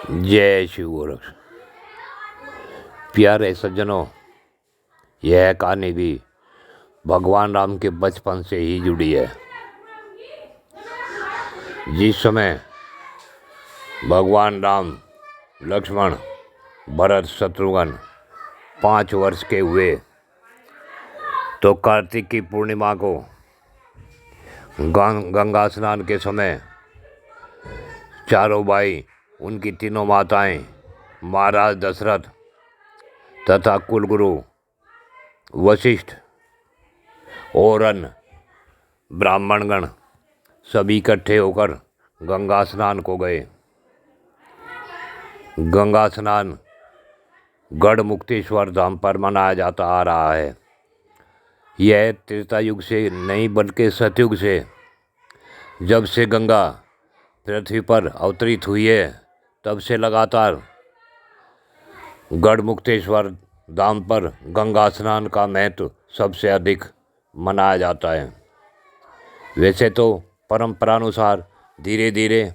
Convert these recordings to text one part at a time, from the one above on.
जय शिव गोरक्ष। प्यारे सज्जनों, यह कहानी भी भगवान राम के बचपन से ही जुड़ी है। जिस समय भगवान राम, लक्ष्मण, भरत, शत्रुघ्न 5 वर्ष के हुए तो कार्तिक की पूर्णिमा को गंगा स्नान के समय चारों भाई, उनकी तीनों माताएं, महाराज दशरथ तथा कुलगुरु वशिष्ठ और अन्य ब्राह्मणगण सभी इकट्ठे होकर गंगा स्नान को गए। गंगा स्नान गढ़मुक्तेश्वर धाम पर मनाया जाता आ रहा है। यह त्रेता युग से नहीं बल्कि सतयुग से, जब से गंगा पृथ्वी पर अवतरित हुई है, तब से लगातार गढ़मुक्तेश्वर धाम पर गंगा स्नान का महत्व सबसे अधिक मनाया जाता है। वैसे तो परंपरानुसार धीरे धीरे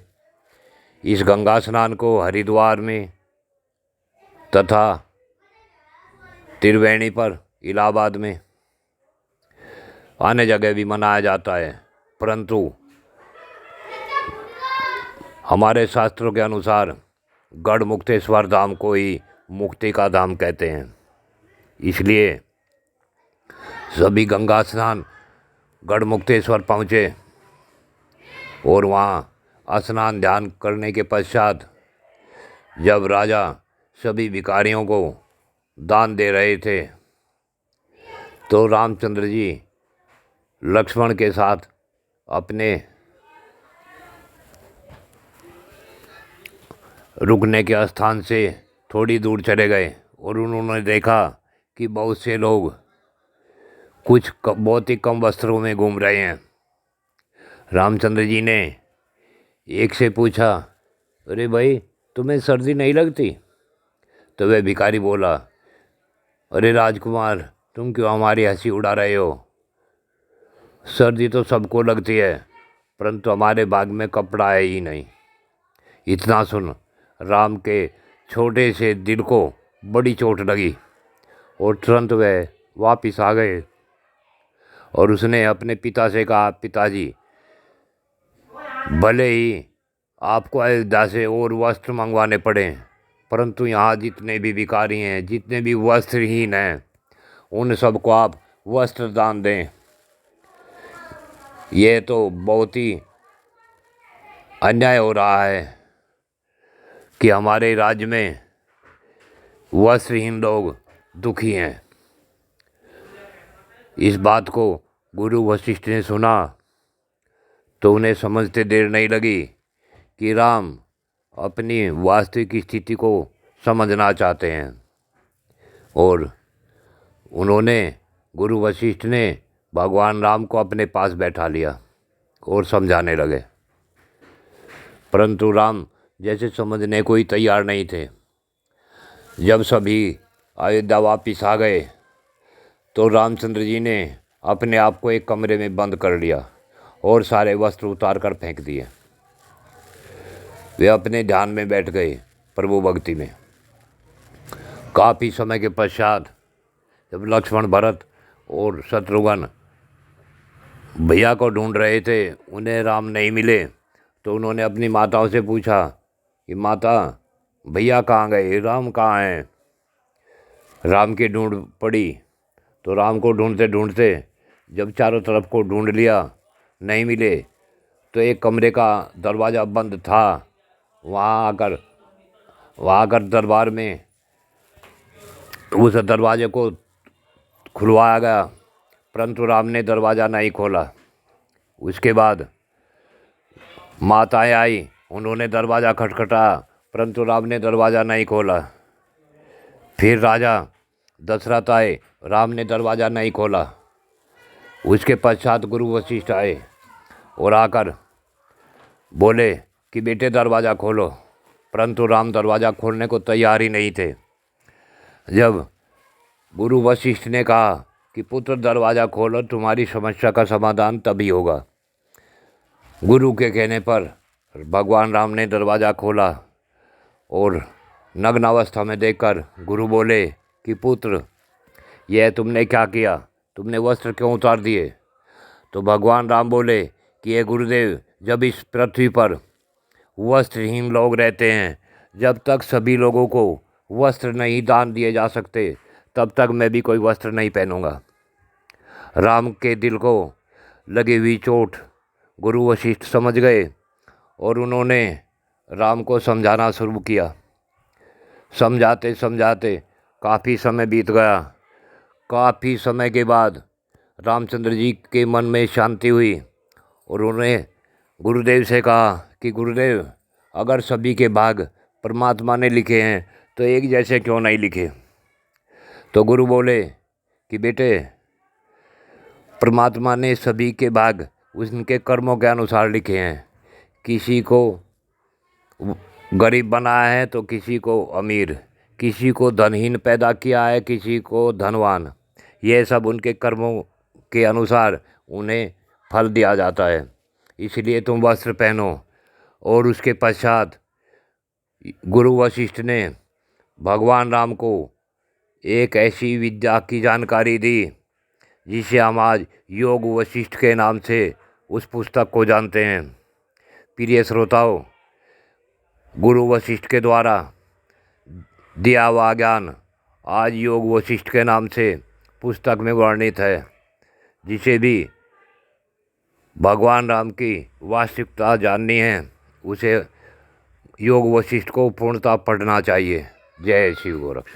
इस गंगा स्नान को हरिद्वार में तथा त्रिवेणी पर, इलाहाबाद में, अन्य जगह भी मनाया जाता है, परंतु हमारे शास्त्रों के अनुसार गढ़मुक्तेश्वर धाम को ही मुक्ति का धाम कहते हैं। इसलिए सभी गंगा स्नान गढ़मुक्तेश्वर पहुँचे और वहाँ स्नान ध्यान करने के पश्चात जब राजा सभी भिखारियों को दान दे रहे थे, तो रामचंद्र जी लक्ष्मण के साथ अपने रुकने के स्थान से थोड़ी दूर चले गए और उन्होंने देखा कि बहुत से लोग कुछ बहुत ही कम वस्त्रों में घूम रहे हैं। रामचंद्र जी ने एक से पूछा, अरे भाई, तुम्हें सर्दी नहीं लगती? तो वह भिखारी बोला, अरे राजकुमार, तुम क्यों हमारी हंसी उड़ा रहे हो? सर्दी तो सबको लगती है, परंतु हमारे भाग में कपड़ा है ही नहीं। इतना सुन राम के छोटे से दिल को बड़ी चोट लगी और तुरंत वह वापिस आ गए और उसने अपने पिता से कहा, पिताजी, भले ही आपको अयोध्या से और वस्त्र मंगवाने पड़े, परंतु यहाँ जितने भी भिखारी हैं, जितने भी वस्त्रहीन हैं, उन सबको आप वस्त्र दान दें। यह तो बहुत ही अन्याय हो रहा है कि हमारे राज्य में वस्त्रहीन लोग दुखी हैं। इस बात को गुरु वशिष्ठ ने सुना तो उन्हें समझते देर नहीं लगी कि राम अपनी वास्तविक स्थिति को समझना चाहते हैं, और उन्होंने, गुरु वशिष्ठ ने भगवान राम को अपने पास बैठा लिया और समझाने लगे, परंतु राम जैसे समझने को ही तैयार नहीं थे। जब सभी अयोध्या वापिस आ गए तो रामचंद्र जी ने अपने आप को एक कमरे में बंद कर लिया और सारे वस्त्र उतार कर फेंक दिए। वे अपने ध्यान में बैठ गए, प्रभु भक्ति में। काफ़ी समय के पश्चात जब लक्ष्मण, भरत और शत्रुघ्न भैया को ढूंढ रहे थे, उन्हें राम नहीं मिले, तो उन्होंने अपनी माताओं से पूछा कि माता, भैया कहाँ गए, राम कहाँ हैं? राम की ढूंढ पड़ी तो राम को ढूंढते ढूंढते जब चारों तरफ को ढूंढ लिया, नहीं मिले, तो एक कमरे का दरवाज़ा बंद था। वहाँ आकर दरबार में उस दरवाजे को खुलवाया गया, परंतु राम ने दरवाज़ा नहीं खोला। उसके बाद माताएं आई, उन्होंने दरवाज़ा खटखटाया, परंतु राम ने दरवाज़ा नहीं खोला। फिर राजा दशरथ आए, राम ने दरवाज़ा नहीं खोला। उसके पश्चात गुरु वशिष्ठ आए और आकर बोले कि बेटे दरवाज़ा खोलो, परंतु राम दरवाज़ा खोलने को तैयार ही नहीं थे। जब गुरु वशिष्ठ ने कहा कि पुत्र दरवाज़ा खोलो, तुम्हारी समस्या का समाधान तभी होगा, गुरु के कहने पर भगवान राम ने दरवाज़ा खोला और नग्न अवस्था में देखकर गुरु बोले कि पुत्र, यह तुमने क्या किया? तुमने वस्त्र क्यों उतार दिए? तो भगवान राम बोले कि ये गुरुदेव, जब इस पृथ्वी पर वस्त्रहीन लोग रहते हैं, जब तक सभी लोगों को वस्त्र नहीं दान दिए जा सकते, तब तक मैं भी कोई वस्त्र नहीं पहनूंगा। राम के दिल को लगी हुई चोट गुरु वशिष्ठ समझ गए और उन्होंने राम को समझाना शुरू किया। समझाते समझाते काफ़ी समय बीत गया। काफ़ी समय के बाद रामचंद्र जी के मन में शांति हुई और उन्होंने गुरुदेव से कहा कि गुरुदेव, अगर सभी के भाग परमात्मा ने लिखे हैं तो एक जैसे क्यों नहीं लिखे? तो गुरु बोले कि बेटे, परमात्मा ने सभी के भाग उनके कर्मों के अनुसार लिखे हैं। किसी को गरीब बनाया है तो किसी को अमीर, किसी को धनहीन पैदा किया है, किसी को धनवान। यह सब उनके कर्मों के अनुसार उन्हें फल दिया जाता है। इसलिए तुम वस्त्र पहनो। और उसके पश्चात गुरु वशिष्ठ ने भगवान राम को एक ऐसी विद्या की जानकारी दी जिसे हम आज योग वशिष्ठ के नाम से उस पुस्तक को जानते हैं। प्रिय श्रोताओं, गुरु वशिष्ठ के द्वारा दिया हुआ ज्ञान आज योग वशिष्ठ के नाम से पुस्तक में वर्णित है। जिसे भी भगवान राम की वास्तविकता जाननी है, उसे योग वशिष्ठ को पूर्णतः पढ़ना चाहिए। जय शिव गोरक्ष।